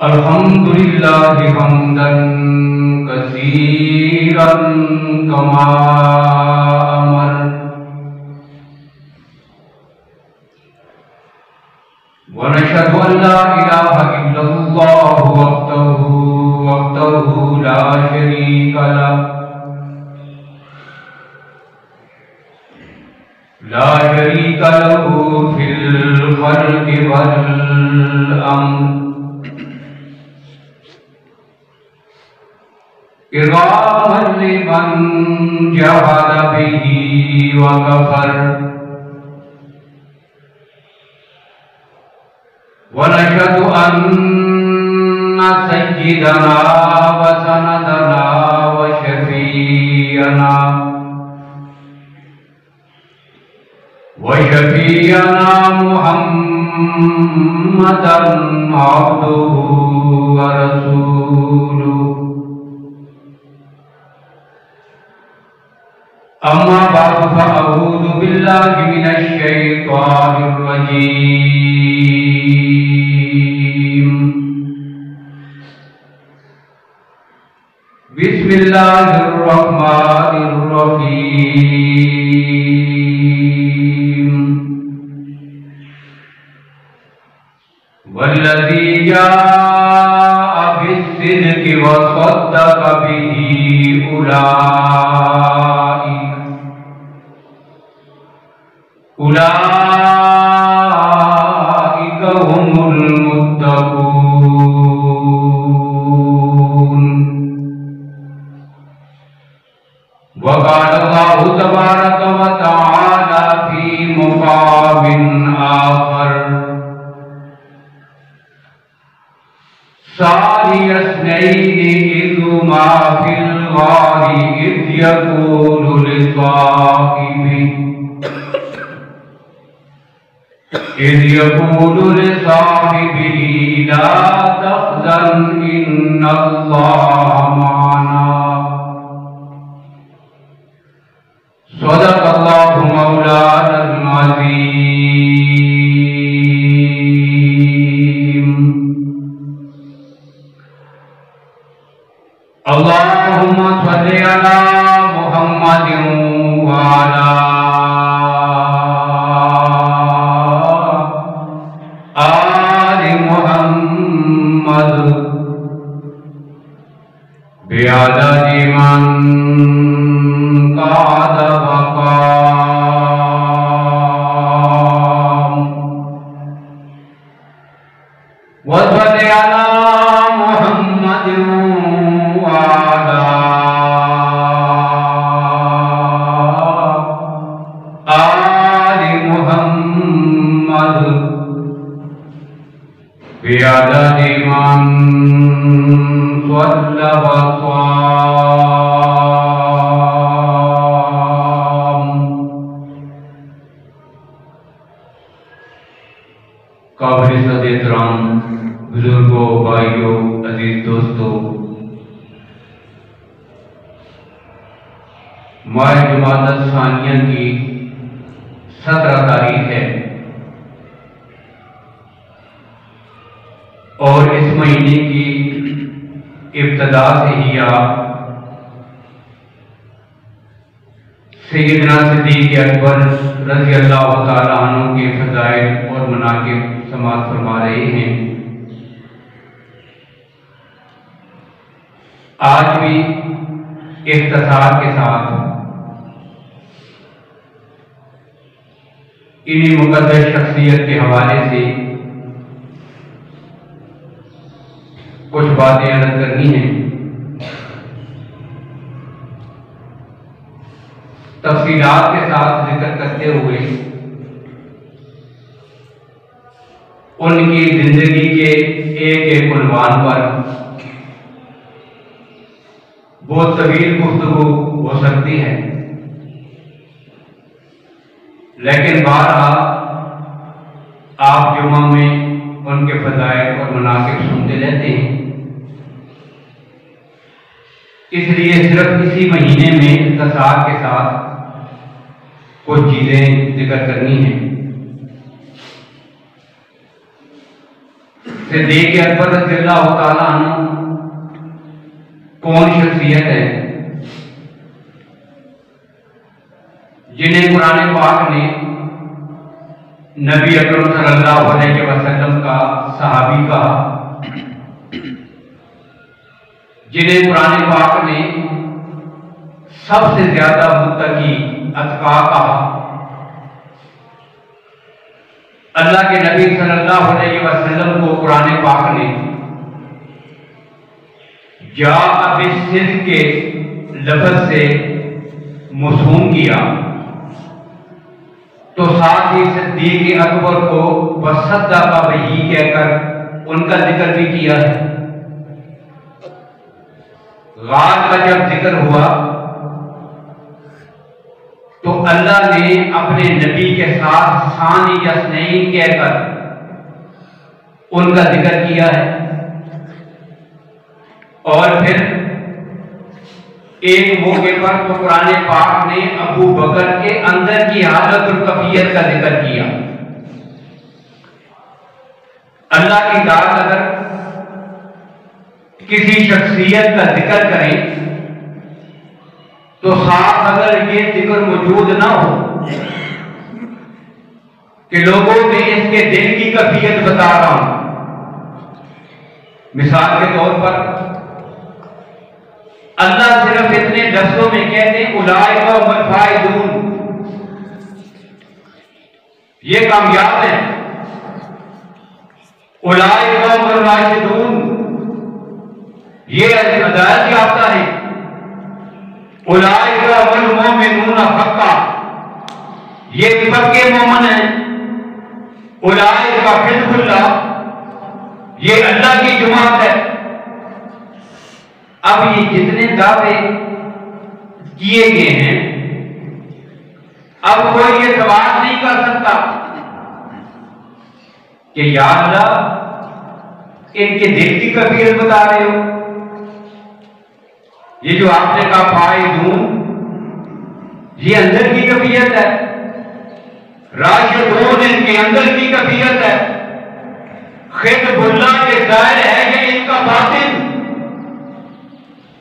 الحمد لله حمدا كثيرا كما أمر ونشهد أن لا إله إلا الله وحده لا شريك له في الخلق والأمر إرغاما لمن جحد به وكفر ونشهد أن سيدنا وسندنا وشفيعنا محمدا عبده ورسوله أما بعد فأعوذ بالله من الشيطان الرجيم بسم الله الرحمن الرحيم والذي جاء بالصدق وصدق به أولئك هم المتقون وقال الله تبارك وتعالى في مقام آخر ثاني اثنين إذ هما في الغار إذ يقول لصاحبه لا تحزن إن الله معنا صدق الله مولانا العظيم اللهم صل على محمد وعلى آل محمد بعدد من قعد وقام وصل على محمد وعلى آل محمد بعدد من صلى وصام قابل عزت احترام بزرگوں، بھائیوں، عزیز دوستوں، ماہ جمادی الثانیہ کی 17 تاریخ ہے اور اس مہینے کی ابتدا سے ہی آپ سیدنا صدیق اکبر رضی اللہ تعالیٰ عنہ کے فضائل اور مناقب سماعت فرما رہے ہیں۔ آج بھی اختصار کے ساتھ انہی مقدس شخصیت کے حوالے سے کچھ باتیں عرض کرنی ہیں۔ تفصیلات کے ساتھ ذکر کرتے ہوئے ان کی زندگی کے ایک ایک عنوان پر بہت طویل گفتگو ہو سکتی ہے، لیکن بہرحال آپ جمعہ میں ان کے فضائل اور مناقب سنتے رہتے ہیں، اس لیے صرف اسی مہینے میں اختصار کے ساتھ کچھ چیزیں ذکر کرنی ہیں۔ صدیق اکبر رضی اللہ تعالیٰ عنہ کون شخصیت ہے جنہیں قرآن پاک نے نبی اکرم صلی اللہ علیہ وسلم کا صحابی کہا، جنہیں قرآن پاک نے سب سے زیادہ متقی اتقا کہا۔ اللہ کے نبی صلی اللہ علیہ وسلم کو قرآن پاک نے جاء بالصدق کے لفظ سے موسوم کیا، تو ساتھ ہی صدیق اکبر کو وصدق بہ کہہ کر ان کا ذکر بھی کیا ہے۔ غار کا جب ذکر ہوا تو اللہ نے اپنے نبی کے ساتھ ثانی یثنین کہہ کر ان کا ذکر کیا ہے، اور پھر ایک موقع پر تو قرآن پاک نے ابو بکر کے اندر کی حالت الکفیت کا ذکر کیا۔ اللہ کی ذات اگر کسی شخصیت کا ذکر کریں تو ساتھ اگر یہ ذکر موجود نہ ہو کہ لوگوں میں اس کے دل کی کیفیت بتا رہا ہوں، مثال کے طور پر اللہ صرف اتنے لفظوں میں کہتے ہیں اولئک هم الفائزون، یہ کامیاب ہیں، اولئک هم الراشدون، یہ ہدایت یافتہ ہیں، اولئک هم المؤمنون حقا، یہ پکے مومن ہیں، اولئک حزب اللہ، یہ اللہ کی جماعت ہے۔ اب یہ جتنے دعوے کیے گئے ہیں، اب کوئی یہ سوال نہیں کر سکتا کہ یا اللہ ان کے دل کی کیفیت بتا رہے ہو، یہ جو آپ نے کہا فائزون یہ اندر کی کیفیت ہے، راشدون ان کے اندر کی کیفیت ہے، حزب اللہ کے ظاہر ہے یہ ان کا باطن،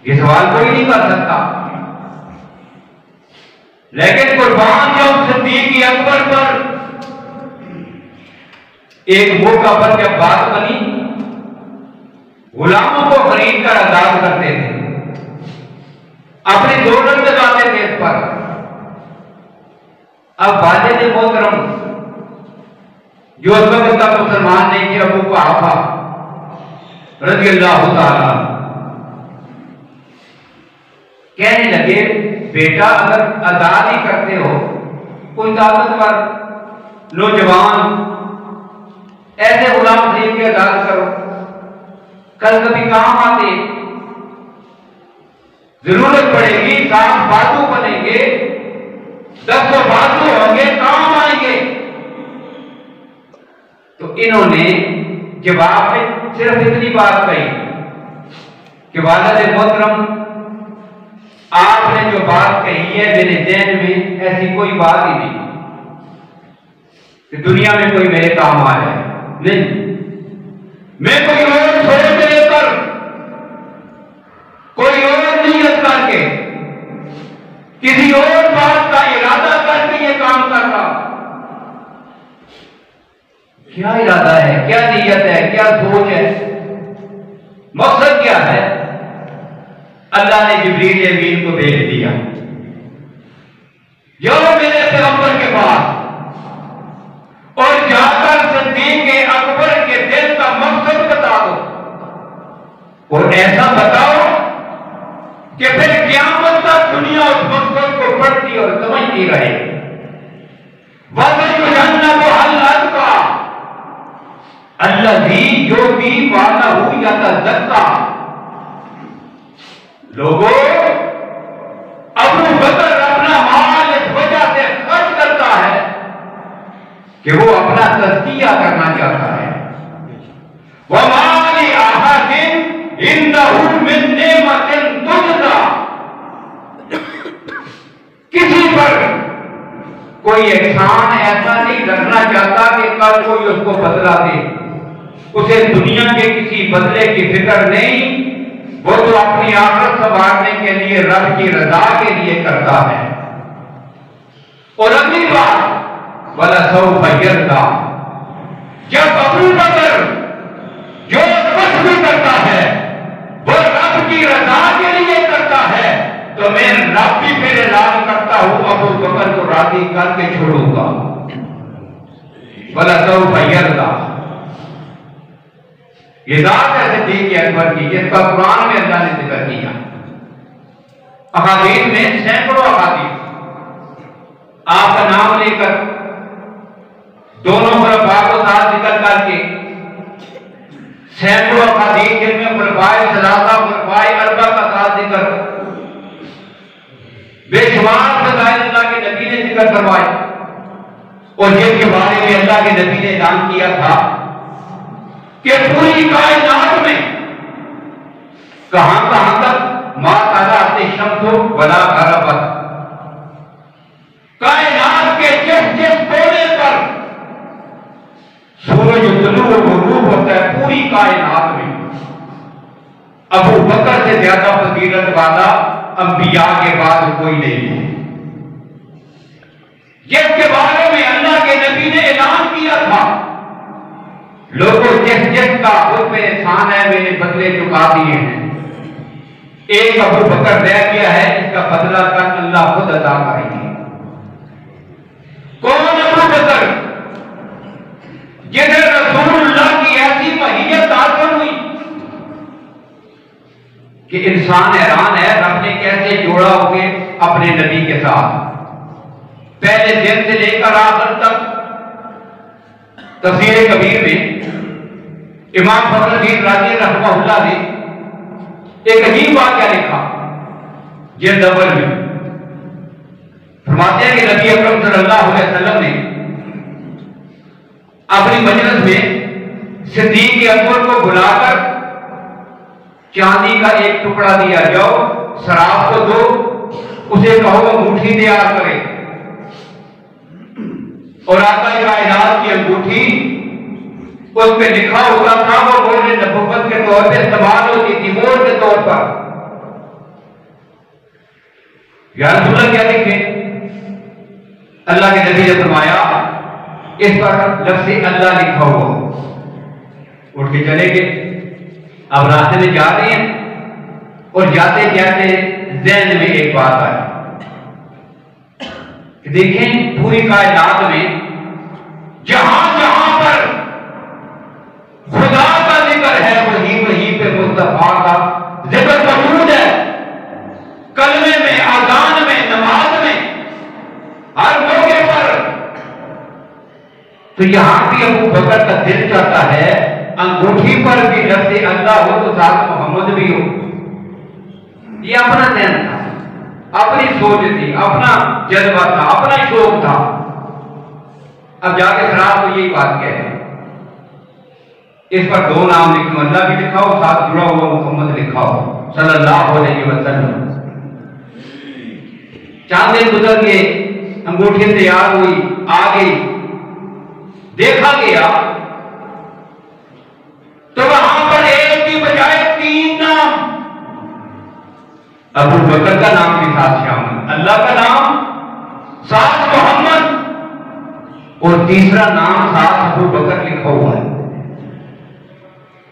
یہ سوال کوئی نہیں کر سکتا۔ لیکن قربان جب صدیق اکبر پر ایک موقع پر جب بات بنی، غلاموں کو خرید کر آزاد کرتے تھے، اپنے ڈالر لگاتے تھے اس پر۔ اب والد محترم جو اس وقت کا مسلمان نہیں تھے، ابو قحافہ رضی اللہ تعالیٰ کہنے لگے بیٹا اگر آزاد ہی کرتے ہو کوئی طاقتور نوجوان ایسے غلام خرید کے آزاد کرو، کل کبھی کام آتے، ضرورت پڑے گی، ساتھ بازو بنیں گے، 10 بازو ہوں گے، کام آئیں گے۔ تو انہوں نے جواب میں صرف اتنی بات کہی کہ والد محترم آپ نے جو بات کہی ہے میرے ذہن میں ایسی کوئی بات ہی نہیں کہ دنیا میں کوئی میرے کام آ جائے، نہیں، میں کوئی اور سوچ لے کر، کوئی اور نیت کر کے، کسی اور بات کا ارادہ کر کے یہ کام کر رہا۔ کیا ارادہ ہے، کیا نیت ہے، کیا سوچ ہے، مقصد کیا ہے؟ اللہ نے جبریل امین کو بھیج دیا، جاؤ میرے پیغمبر کے پاس اور جا کر صدیق اکبر کے دل کا مقصد بتا دو، اور ایسا بتاؤ کہ پھر قیامت تک دنیا اس مقصد کو پڑھتی اور سمجھتی رہے۔ وَسَيُجَنَّبُهَا الْأَتْقَى الَّذِي يُؤْتِي مَالَهُ يَتَزَكَّىٰ۔ لوگوں ابو بکر اپنا مال اس وجہ سے خرچ کرتا ہے کہ وہ اپنا تزکیہ کرنا چاہتا ہے۔ وَمَا لِأَحَدٍ عِندَهُ مِن نِعْمَةٍ تُجْزَىٰ، کسی پر کوئی احسان ایسا نہیں رکھنا چاہتا کہ کل کوئی اس کو بدلہ دے۔ اسے دنیا کے کسی بدلے کی فکر نہیں، وہ تو اپنی آخرت سنوارنے کے لیے رب کی رضا کے لیے کرتا ہے۔ اور اگلی بات وَلَسَوْفَ يَرْضَىٰ، جب ابو بکر جو کچھ بھی کرتا ہے وہ رب کی رضا کے لیے کرتا ہے، تو میں رب بھی پھر اعلان کرتا ہوں ابو بکر کو راضی کر کے چھوڑوں گا۔ وَلَسَوْفَ يَرْضَىٰ، یہ ذات ہے صدیق اکبر کی جس کا قرآن میں اللہ نے ذکر کیا۔ احادیث میں سینکڑوں احادیث آپ کا نام لے کر دونوں خلفاء کو ساتھ ذکر کر کے سینکڑوں احادیث جن میں خلفائے ثلاثہ خلفائے اربعہ کا ساتھ ذکر، بے شمار فضائل اللہ کے نبی نے ذکر کروائے، اور جن کے بارے میں اللہ کے نبی نے اعلان کیا تھا کہ پوری کائنات میں کہاں کہاں تک ما طلعت الشمس ولا غربت، کائنات کے جس جس کونے پر سورج طلوع و غروب ہوتا ہے پوری کائنات میں ابو بکر سے زیادہ فضیلت والا انبیاء کے بعد کوئی نہیں ہے، جس کے بارے میں اللہ کے نبی نے اعلان کیا تھا لوگوں جس جس کا خود پہ احسان ہے میرے بدلے چکا دیے ہیں، ایک ابو بکر رہ گیا ہے اس کا بدلہ کر اللہ خود ادا کریں گے۔ کون ابو بکر جنہیں رسول اللہ کی ایسی مہیت حاصل ہوئی کہ انسان حیران ہے رب نے کیسے جوڑا ہوئے اپنے نبی کے ساتھ، پہلے دن سے لے کر آخر تک۔ تفسیر کبیر میں امام فخر الدین رازی رحمہ اللہ نے ایک عجیب واقعہ لکھا جلد اول میں، فرماتے ہیں کہ نبی اکرم صلی اللہ علیہ وسلم نے اپنی مجلس میں صدیق اکبر کو بلا کر چاندی کا ایک ٹکڑا دیا، جاؤ سراف کو دو، اسے کہو انگوٹھی تیار کرے، اور آقا کائنات کی انگوٹھی اس پہ لکھا ہوتا تھا وہ مہر نبوت کے طور پہ استعمال ہوتی تھی، مہر کے طور پر۔ یا رسول اللہ کیا لکھے؟ اللہ کے نبی نے فرمایا اس پر لفظ اللہ لکھا ہوا، اٹھ کے چلے گئے، اب راستے میں جا رہے ہیں اور جاتے جاتے ذہن میں ایک بات آئی، دیکھیں پوری کائنات میں جہاں جہاں پر خدا کا ذکر ہے وہیں پہ مصطفیٰ کا ذکر موجود ہے، کلمے میں، اذان میں، نماز میں، ہر موقع پر۔ تو یہاں بھی ابو بکر کا دل چاہتا ہے انگوٹھی پر بھی لفظ اللہ ہو تو ساتھ محمد بھی ہو۔ یہ اپنا ذہن تھا، اپنی سوچ تھی، اپنا جذبہ تھا، اپنا شوق تھا۔ اب جا کے سراف کو یہی بات کہتے ہیں، اس پر دو نام لکھو، اللہ بھی لکھا ہو، ساتھ جڑا ہوا محمد لکھا ہو صلی اللہ علیہ وسلم۔ چاند دن گزر گئے، انگوٹھی تیار ہوئی، آ گئی، دیکھا گیا تو وہاں پر ایک کی بجائے تین نام، ابو بکر کا نام بھی ساتھ شامل، اللہ کا نام ساتھ محمد، اور تیسرا نام ساتھ ابو بکر لکھا ہوا ہے۔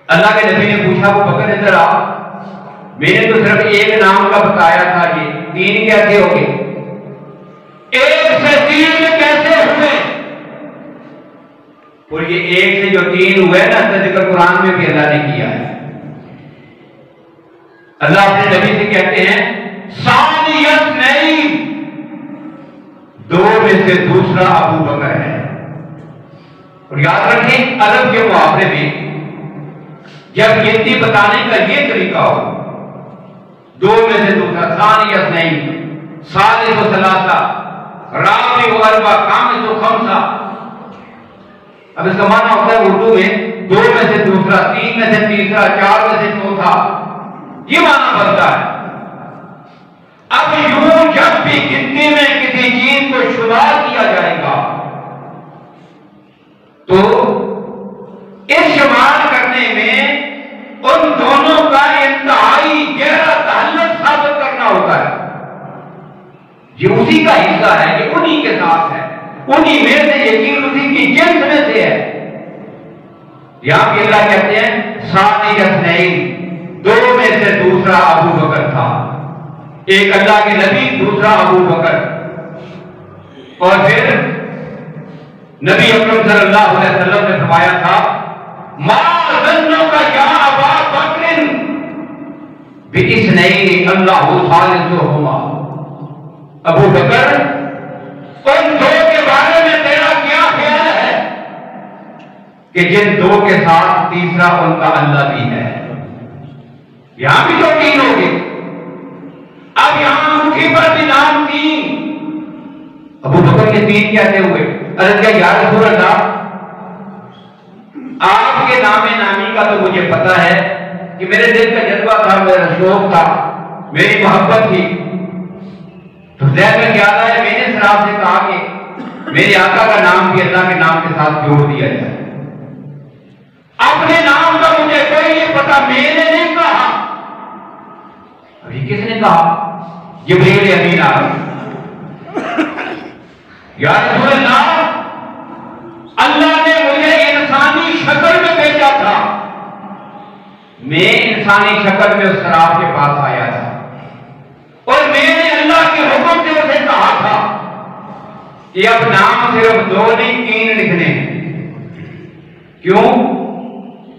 اللہ کے نبی نے پوچھا ابو بکر ادھر آ، میں نے تو صرف ایک نام کا بتایا تھا، یہ تین کیسے ہو گئے؟ ایک سے تین کیسے ہوئے؟ اور یہ ایک سے جو تین ہوئے نا ذکر قرآن میں بھی اللہ نے کیا ہے۔ اللہ اپنے نبی سے کہتے ہیں ثانی اثنین، دو میں سے دوسرا ابو بکر ہے۔ اور یاد رکھیں عرب کے محاورے میں جب گنتی بتانے کا یہ طریقہ ہو، دو میں سے دوسرا، ثانی اثنین، ثالث و ثلاثہ، رابع و اربع، خامس و خمسہ۔ اب اس کا معنی ہوتا ہے اردو میں دو میں سے دوسرا، تین میں سے تیسرا، چار میں سے چوتھا، یہ معنی بنتا ہے۔ اب یوں جب بھی گنتی میں کسی چیز کو شمار کیا جائے گا تو اس شمار کا کرنے میں ان دونوں کا انتہائی گہرا تعلق ثابت کرنا ہوتا ہے. یہ اسی کا حصہ ہے، یہ انہی کے ساتھ ہے، انہی میں سے یقین اسی کی جنس میں سے ہے. یہاں بھی اللہ کہتے ہیں ثانی اثنین، دو میں سے دوسرا ابو بکر تھا. ایک اللہ کے نبی، دوسرا ابو بکر. اور پھر نبی اکرم صلی اللہ علیہ وسلم نے فرمایا تھا ما ظنک یا ابا بکر باثنین اللہ ثالثہما. ابو بکر ان دو کے بارے میں تیرا کیا خیال ہے کہ جن دو کے ساتھ تیسرا ان کا اللہ بھی ہے. یہاں بھی تو تین ہو گئے. اب یہاں انٹھی پر بھی نام تین. ابو بکر کے تین کیسے ہوئے؟ عرض کیا یا رسول اللہ، آپ کے نام نامی کا تو مجھے پتا ہے کہ میرے دل کا جذبہ تھا، میرا شوق تھا، میری محبت تھی. تو ذہن میں کیا تھا ہے، میں نے سراب سے کہا کہ میرے آقا کا نام بھی اللہ کے نام کے ساتھ جوڑ دیا جائے. اپنے نام کا مجھے کوئی نہیں پتا، میں نے نہیں کہا. ابھی کس نے کہا؟ جبریل امین آ گئے. یا رسول اللہ، اللہ نے مجھے انسانی شکل میں بھیجا تھا، میں انسانی شکل میں اس سراب کے پاس آیا تھا اور میں نے اللہ کے حکم سے اسے کہا تھا کہ اب نام صرف دو نہیں تین لکھنے ہیں. کیوں؟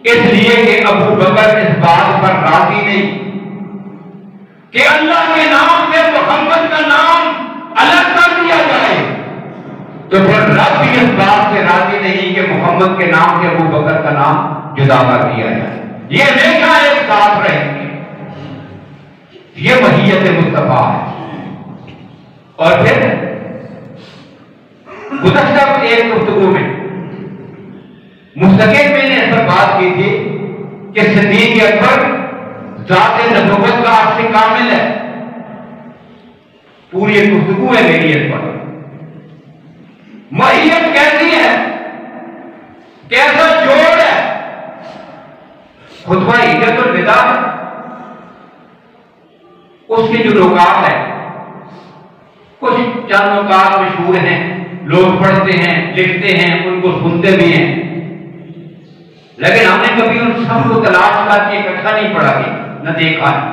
اس لیے کہ ابو بکر اس بات پر راضی نہیں کہ اللہ کے نام سے محمد کا نام الگ کر دیا جائے، تو پھر رب بھی اس بات سے راضی نہیں کہ محمد کے نام سے ابو بکر کا نام جدا کر دیا جائے. یہ ہمیشہ ایک ساتھ رہیں گے. یہ ماہیت مصطفیٰ ہے. اور پھر گزشتہ ایک گفتگو میں مستقل میں نے اس پر بات کی تھی کہ صدیق اکبر ذات نبوت کا عرش کامل ہے. پوری ایک گفتگو ہے میری اس پر. ماہیت کیسی ہے، کیسا جوڑ ہے. خطبہ ہجرت الوداع ہے، اس کے جو نکات ہے، کچھ چند نکات مشہور ہیں، لوگ پڑھتے ہیں، لکھتے ہیں، ان کو سنتے بھی ہیں، لیکن ہم نے کبھی ان سب کو تلاش کر کے اکٹھا نہیں پڑھا گیا، نہ دیکھا ہے.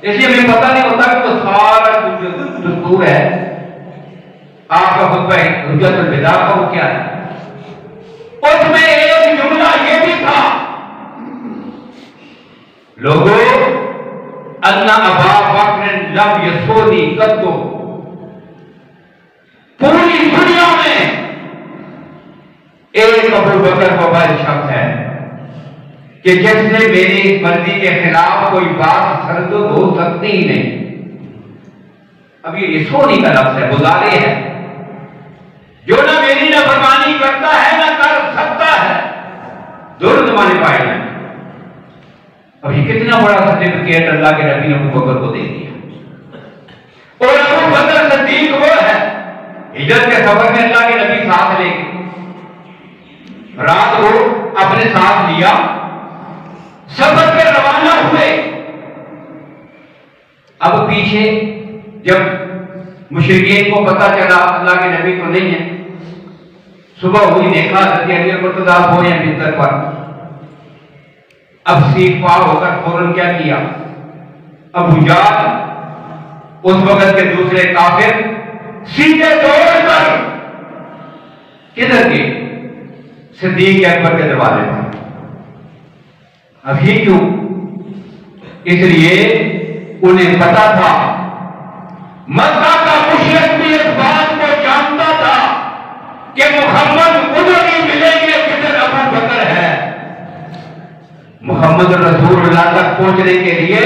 اس لیے ہمیں پتہ نہیں ہوتا کہ وہ سارا جو دستور ہے آپ کا خطبہ حجت الوداع کا وہ کیا ہے. اس میں ایک جملہ یہ بھی تھا، لوگوں ان ابا بکر لم یسونی قط. پوری دنیا میں ایک ابو بکر کو بڑا شک ہے کہ جس سے میری مرضی کے خلاف کوئی بات سردد ہو سکتی ہی نہیں. اب یہ یسونی کا لفظ ہے، گزارے ہے، جو نہ میری نافرمانی کرتا ہے نہ کر سکتا ہے، دونوں زمانے پائے جائیں. اب یہ کتنا بڑا سرٹیفکیٹ اللہ کے نبی نے ابو بکر کو دے دیا. اور ابو بکر صدیق وہ ہے، ہجرت کے سفر میں اللہ کے نبی ساتھ لے گئے، رات کو اپنے ساتھ لیا، سفر پہ روانہ ہوئے. اب پیچھے جب مشرکین کو پتہ چلا اللہ کے نبی تو نہیں ہے، صبح ہوئی دیکھا حضرت علی مرتضیٰ ہوئے ہیں بستر پر. اب سیٹ پار ہو کر فوراً کیا کیا؟ ابو جہل اس وقت کے دوسرے کافر سیدھے دوڑ کر کدھر گئے؟ صدیق اکبر کے دروازے پر. اب یہ کیوں؟ اس لیے انہیں پتا تھا، مکہ کا مشرک بھی اس بات کو جانتا تھا کہ محمد ادھر ہی ملیں گے جدھر ابو بکر ہے. محمد رسول اللہ تک پہنچنے کے لیے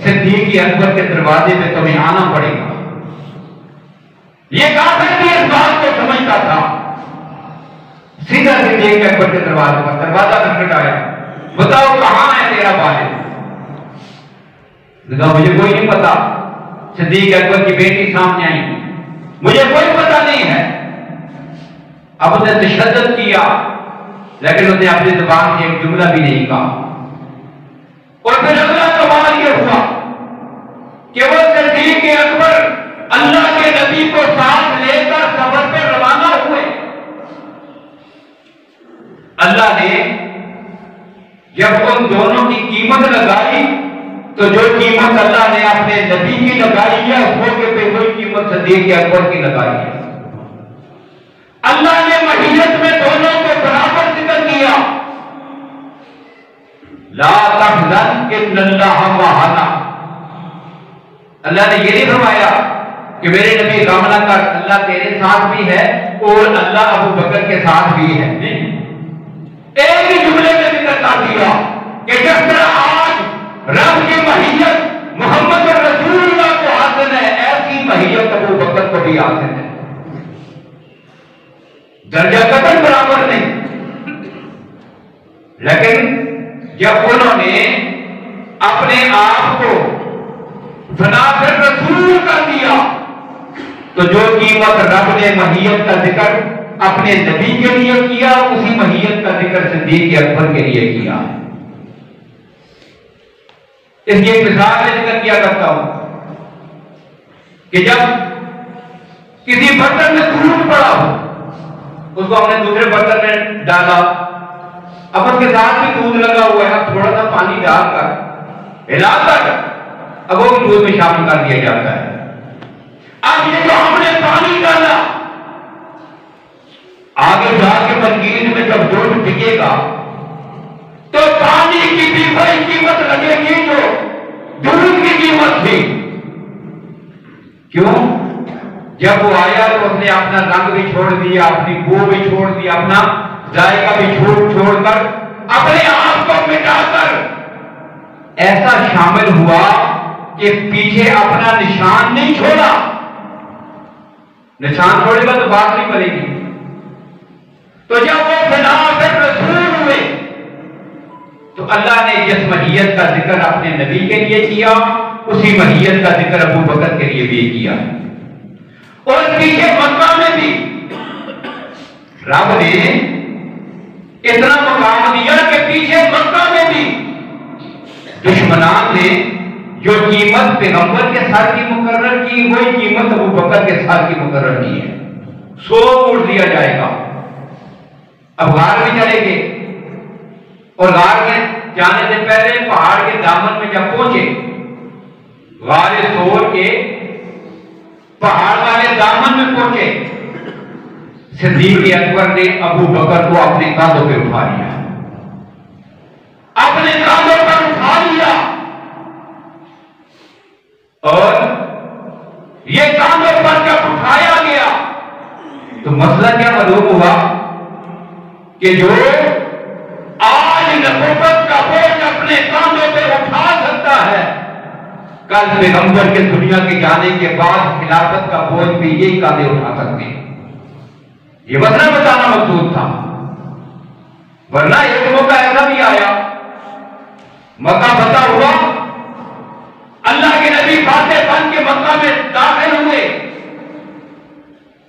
صدیق اکبر کے دروازے پہ تمہیں آنا پڑے گا. یہ کافر بھی اس بات کو سمجھتا تھا. سیدھا صدیق اکبر کے دروازے پر دروازہ کھٹکھٹایا، بتاؤ کہاں ہے تیرا والد؟ مجھے کوئی نہیں پتا. صدیق اکبر کی بیٹی سامنے آئی، مجھے کوئی پتا نہیں ہے. اب نے تشدد کیا، لیکن اس نے اپنی زبان سے ایک جملہ بھی نہیں کہا. اور پھر اگلا کمال یہ ہوا کہ وہ صدیق اکبر اللہ کے نبی کو ساتھ لے کر سفر پہ روانہ ہوئے. اللہ نے جب ان دونوں کی قیمت لگائی تو جو قیمت اللہ نے اپنے نبی کی لگائی ہے اس موقع پہ وہی قیمت صدیق اکبر کی لگائی ہے. اللہ نے مہیت میں دونوں کو برابر ذکر کیا. لا تحزن ان اللہ معنا. اللہ نے یہ نہیں فرمایا کہ میرے نبی غم نہ کر، اللہ تیرے ساتھ بھی ہے اور اللہ ابو بکر کے ساتھ بھی ہے. نہیں، ایک ہی جملے میں ذکر کر دیا کہ جس طرح آج رب کی مہیت محمد رسول اللہ کو حاصل ہے، ایسی مہیت ابو بکر کو بھی حاصل ہے. درجہ قدر برابر نہیں، لیکن جب انہوں نے اپنے آپ کو فناصر رسول کر دیا تو جو قیمت رب نے مہیت کا ذکر اپنے نبی کے لیے کیا اسی مہیت کا ذکر صدیق اکبر کے لیے کیا. اس کی ایک مثال میں ذکر کیا کرتا ہوں کہ جب کسی برتن میں دودھ پڑا ہو، اس کو ہم نے دوسرے برتن میں ڈالا، اب اس کے ساتھ بھی دودھ لگا ہوا ہے، اب تھوڑا سا پانی ڈال کر ہلا کر اب وہ بھی دودھ میں شامل کر دیا جاتا ہے. اب یہ جو ہم نے پانی ڈالا، آگے جا کے منگیز میں جب دودھ بکے گا تو پانی کی بھی وہی قیمت لگے گی جو دودھ کی قیمت تھی. کیوں؟ جب وہ آیا تو اس نے اپنا رنگ بھی چھوڑ دیا، اپنی بو بھی چھوڑ دیا، اپنا ذائقہ بھی چھوڑ کر اپنے آپ کو مٹا کر ایسا شامل ہوا کہ پیچھے اپنا نشان نہیں چھوڑا. نشان چھوڑے گا تو بات نہیں بنے گی. تو جب وہ فناصر رسول ہوئے تو اللہ نے جس مہیت کا ذکر اپنے نبی کے لیے کیا اسی مہیت کا ذکر ابو بکر کے لیے بھی کیا. اور پیچھے مکہ میں بھی رب نے اتنا مقام دیا کہ پیچھے مکہ میں بھی دشمنان نے جو قیمت پیغمبر کے سر کی مقرر کی وہی قیمت ابو بکر کے سر کی مقرر کی ہے. 100 اونٹ دیا جائے گا. اب غار میں چلے گے اور غار میں جانے سے پہلے پہاڑ کے دامن میں جب پہنچے، غار سور کے پہاڑ والے دامن میں پہنچے، صدیق اکبر نے ابو بکر کو اپنے کاندھوں پہ اٹھا لیا، اپنے کاندھوں پر اٹھا لیا. اور یہ کاندھوں پر جب اٹھایا گیا تو مسئلہ کیا معلوم ہوا کہ جو آج نبوت کا بوجھ اپنے کاندھوں پہ اٹھا سکتا ہے، کل پیغمبر کے دنیا کے جانے کے بعد خلافت کا بوجھ بھی یہی کاندھے اٹھا سکتے ہیں. یہ وطن بتانا مقصود تھا. ورنہ ایک موقع ایسا بھی آیا، مکہ فتح ہوا، اللہ کے نبی فاتح بن کے مکہ میں داخل ہوئے،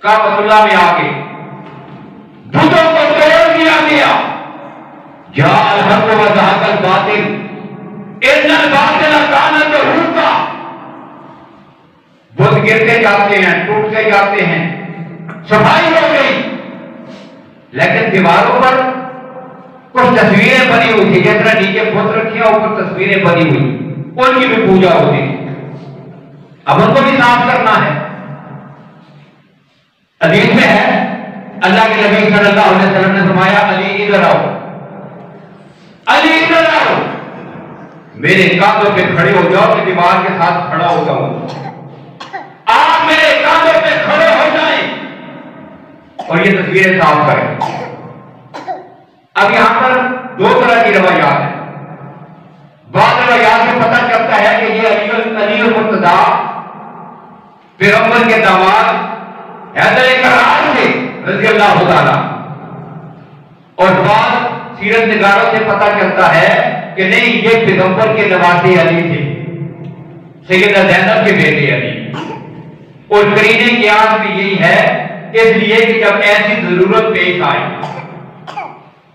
کعبۃ اللہ میں آ گئے، بتوں کو توڑ دیا گیا. جاء الحق وزهق الباطل ان الباطل کان زہوقا. بت گرتے جاتے ہیں، ٹوٹتے جاتے ہیں، صفائی ہو گئی، لیکن دیواروں پر کچھ تصویریں بنی ہوئی تھی، جس طرح نیچے بت رکھی ہیں اوپر تصویریں بنی ہوئی، ان کی بھی پوجا ہوتی تھی. اب ان کو بھی صاف کرنا ہے. حدیث میں ہے اللہ کے نبی صلی اللہ علیہ وسلم نے فرمایا علی ادھر آؤ، علی ادھر آؤ، میرے کاندھوں پہ کھڑے ہو جاؤ کہ دیوار کے ساتھ کھڑا ہو جاؤں. آپ میرے کاندھوں پہ کھڑے ہو جائیں اور یہ تصویریں صاف کریں. اب یہاں پر 2 طرح کی روایات ہیں. بعض روایات میں پتہ چلتا ہے کہ یہ علی المرتضیٰ پیغمبر کے داماد حیدر کرار تھے رضی اللہ تعالیٰ، اور بعض سیرت نگاروں سے پتہ چلتا ہے کہ نہیں یہ پیغمبر کے نواسے علی تھے، سیدہ زینب کے بیٹے علی. اور قرینہ قیاس بھی یہی ہے، اس لیے کہ جب ایسی ضرورت پیش آئی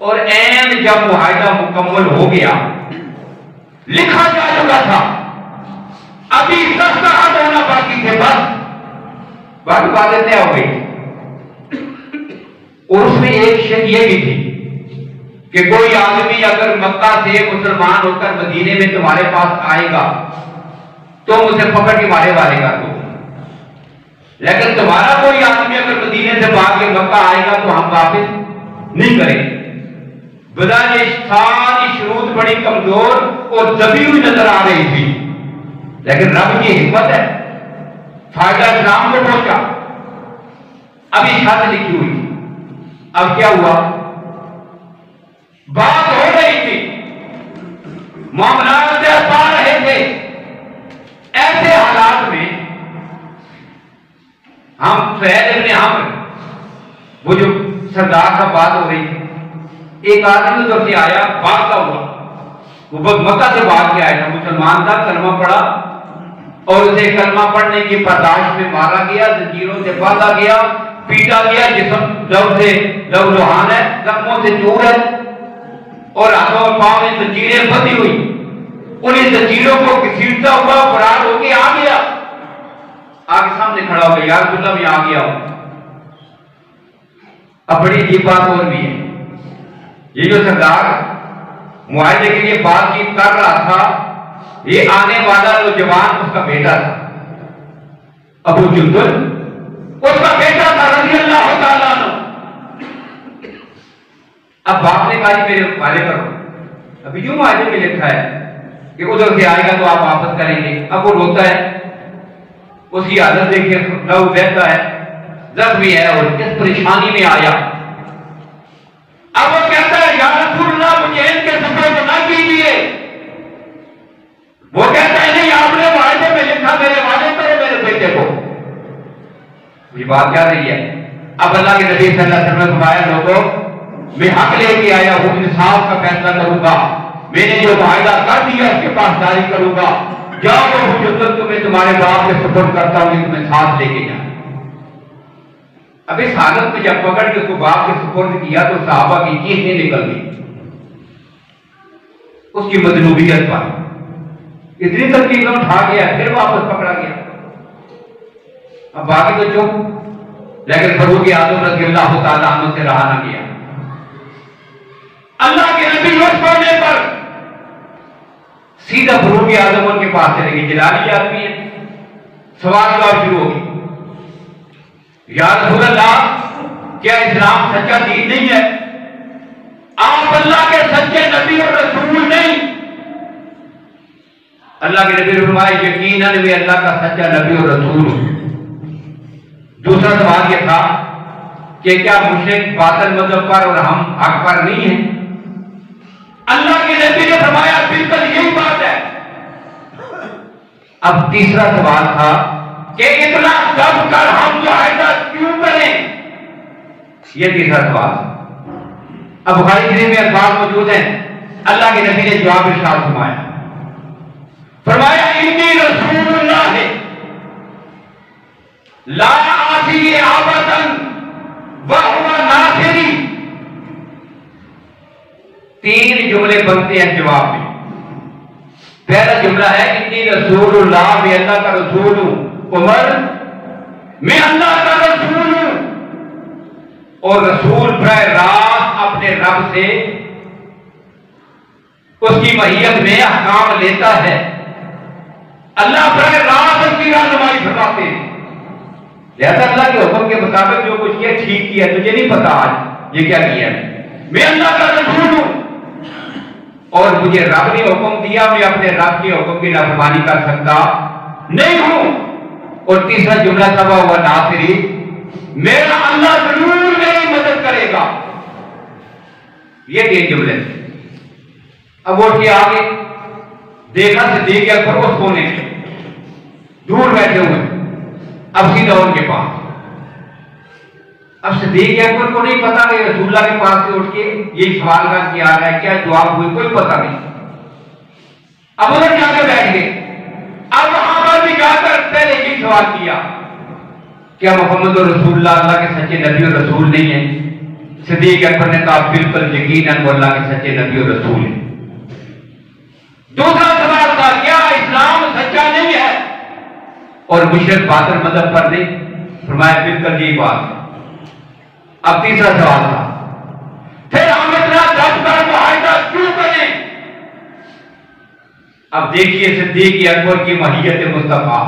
اور این جب معاہدہ مکمل ہو گیا، لکھا جا چکا تھا، ابھی دستخط ہونا باقی تھے، بس باقی باتیں طے ہو گئی۔ اور اس میں ایک شرط یہ بھی تھی کہ کوئی آدمی اگر مکہ سے مسلمان ہو کر مدینے میں تمہارے پاس آئے گا تو اسے پکڑ کے مارے والے گا، تو لیکن تمہارا کوئی آدمی اگر مدینے سے بھاگ کے مکہ آئے گا تو ہم واپس نہیں کریں گے۔ بدانے ساری شروط بڑی کمزور اور دبی ہوئی نظر آ رہی تھی، لیکن رب کی حکمت ہے، فائدہ اسلام کو پہنچا۔ ابھی شرط لکھی ہوئی، اب کیا ہوا؟ بات ہو رہی تھی، معاملات پا رہے تھے، ایسے حالات میں ہم سہیل ابن عمرو، وہ جو سردار کا بات ہو رہی تھی، ایک آدمی ادھر سے آیا بھاگتا ہوا، وہ مکہ سے بھاگ کے آیا تھا، مسلمان تھا، کلمہ پڑھا اور اسے کلمہ پڑھنے کی پرداش میں مارا گیا، زنجیروں سے باندھا گیا، پیٹا گیا، جسم لو لوہان ہے، زخموں سے چور ہے اور ہاتھوں اور پاؤں میں زنجیریں بندھی ہوئی۔ انہیں زنجیروں کو گھسیٹتا ہوا فرار ہو کے آ گیا، آگے سامنے کھڑا ہو گیا، یا رسول اللہ میں آ گیا ہوں۔ اب بڑی عجیب بات اور بھی ہے، یہ جو سردار معاہدے کے لیے بات چیت کر رہا تھا، یہ آنے والا نوجوان اس کا بیٹا تھا، ابو جندل اس کا بیٹا تھا رضی اللہ تعالیٰ عنہ۔ اب باپ نے کہا میرے حوالے کرو، ابھی جو معاہدے میں لکھا ہے کہ ادھر سے آئے گا تو آپ واپس کریں گے۔ اب وہ روتا ہے، اس کی حالت دیکھ کے لہو بہتا ہے، زخمی ہے اور کس پریشانی میں آیا۔ اب وہ کہتا ہے یا رسول اللہ مجھے ان کے سپرد نہ کیجیے۔ وہ کہتا ہے نہیں، آپ نے معاہدے میں لکھا، میرے والے کرو میرے بیٹے کو۔ یہ بات کیا رہی ہے؟ اب اللہ کے نبی صلی اللہ علیہ وسلم نے فرمایا لوگوں میں حق لے کے آیا ہوں، انصاف کا فیصلہ کروں گا، میں نے جو معاہدہ کر دیا اس کے پاس جاری کروں گا، جاؤ وہ حجت تمہیں تمہارے باپ کے سپرد کرتا ہوں، تمہیں ساتھ لے کے جائیں۔ اب اس حالت میں جب پکڑ کے اس کو باپ کے سپرد کیا تو صحابہ کی چیخیں نکل گئی اس کی مظلومیت پر، اتنی تکلیف میں اٹھا گیا، پھر واپس پکڑا گیا۔ اب باقی تو چپ، لیکن فاروق اعظم رضی اللہ تعالیٰ عنہ سے رہا نہ گیا۔ اللہ کے نبی اس کونے پر سیدھا فاروق اعظم ان کے پاس چلے گئے، جلالی آدمی ہے، سوال جواب شروع ہو گئی، یا رسول اللہ کیا اسلام سچا دین نہیں ہے؟ آپ اللہ کے سچے نبی اور رسول نہیں؟ اللہ کے نبی نے فرمایا یقیناً میں اللہ کا سچا نبی اور رسول ہوں۔ دوسرا سوال یہ تھا کہ کیا مشرک باطل مذہب پر اور ہم حق پر نہیں ہیں؟ اللہ کے نبی نے فرمایا بالکل یہی بات ہے۔ اب تیسرا سوال تھا کہ اتنا دب کر ہم معاہدہ کیوں کریں؟ یہ تیسرا سوال۔ اب بخاری شریف میں الفاظ موجود ہیں، اللہ کے نبی نے جواب ارشاد فرمایا انی رسول اللہ لا آتی ابدا وہو ناصری۔ تین جملے بنتے ہیں جواب میں۔ پہلا جملہ ہے انی رسول اللہ، میں اللہ کا رسول ہوں، عمر میں اللہ کا رسول ہوں، اور رسول براہ راست اپنے رب سے اس کی معیت میں احکام لیتا ہے، اللہ براہ راست اس کی رہنمائی فرماتے ہیں، لہذا اللہ کے حکم کے مطابق جو کچھ کیا ٹھیک کیا، تجھے نہیں پتا آج یہ کیا کیا ہے، میں اللہ کا رسول ہوں اور مجھے رب نے حکم دیا، میں اپنے رب کے حکم کی نافرمانی کر سکتا نہیں ہوں۔ اور تیسرا جملہ تھا وہ ناصری، میرا اللہ ضرور میری مدد کرے گا۔ یہ تین جملے اب اٹھ کے آگے دیکھا صدیق اکبر اس کونے میں دور بیٹھے ہوئے، اب سیدھا ان کے پاس۔ اب صدیق اکبر کو نہیں پتا کہ رسول اللہ کے پاس سے اٹھ کے یہ سوال کا کیا ہے، کیا جواب ہوئے، کوئی پتہ نہیں۔ اب ادھر جا کے بیٹھ گئے، اب وہاں پر بھی جا کر پہلے یہ سوال کیا، کیا محمد رسول اللہ اللہ کے سچے نبی اور رسول نہیں ہیں؟ صدیق اکبر نے کہا بالکل یقیناً وہ اللہ کے سچے نبی اور رسول ہیں۔ دوسرا سوال تھا کیا اسلام سچا نہیں ہے اور مشرک باطل مذہب پر نہیں؟ فرمایا بالکل یہی بات۔ اب تیسرا سوال تھا پھر ہم اتنا دب کر معاہدہ کیوں کریں؟ اب دیکھیے صدیق اکبر کی ماہیت مصطفیٰ،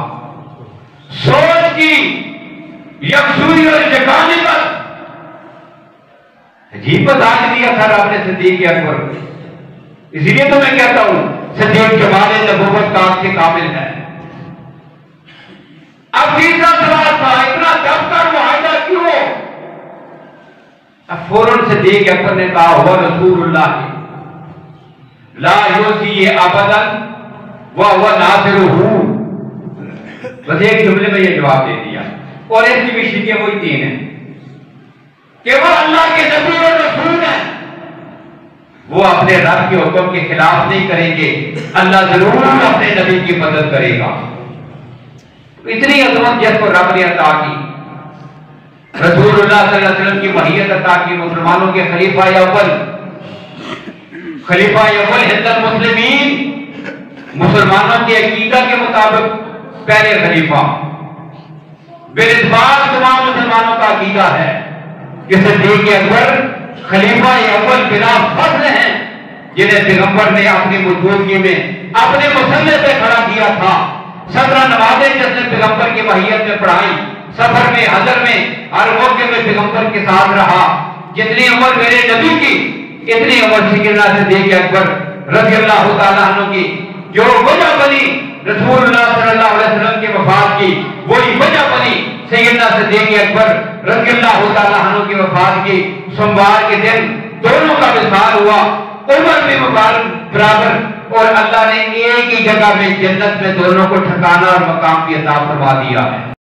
سوچ کی یکسوئی اور یکانیت، عجیب بتا دیا تھا رب نے صدیق اکبر۔ اسی لیے تو میں کہتا ہوں صدیق جمال نبوت کا سے کامل ہے۔ اب تیسرا سوال تھا اتنا دب کر معاہدہ کیوں؟ اب فوراً صدیق اکبر نے کہا ہوا رسول اللہ لا یوسی ابدا وہو ناصرہ، بس ایک جملے میں یہ جواب دے دیا، اور اس کی بھی شکیں وہی تین ہیں کہ وہ اللہ کے نبی اور رسول ہیں، وہ اپنے رب کے حکم کے خلاف نہیں کریں گے، اللہ ضرور اپنے نبی کی مدد کرے گا۔ اتنی عظمت جس کو رب نے عطا کی، رسول اللہ صلی اللہ علیہ وسلم کی ماہیت عطا کی، مسلمانوں کے خلیفہ اول ہند المسلمین، مسلمانوں کے عقیدہ کے مطابق پہلے خلیفہ، بالاتفاق تمام مسلمانوں کا عقیدہ ہے کہ صدیق اکبر خلیفہ اول بلا فضل ہیں، جنہیں پیغمبر نے اپنی موجودگی میں اپنے مسلح پہ کھڑا کیا تھا۔ 17 نمازیں جس نے پیغمبر کی ماہیت میں پڑھائی، سفر میں حضر میں ہر موقع میں پیغمبر کے ساتھ رہا۔ جتنی عمر میرے نبی کی اتنی عمر سیدنا صدیق اکبر رضی اللہ تعالیٰ عنہ کی، جو وجہ بنی رسول اللہ صلی اللہ علیہ وسلم کے وفات کی، وہی وجہ بنی سیدنا صدیق اکبر رضی اللہ تعالیٰ عنہ کی وفات کی۔ سوموار کے دن دونوں کا وصال ہوا، عمر بھی مبارک برابر، اور اللہ نے ایک ہی جگہ میں جنت میں دونوں کو ٹھکانہ اور مقام بھی عطا فرما دیا ہے۔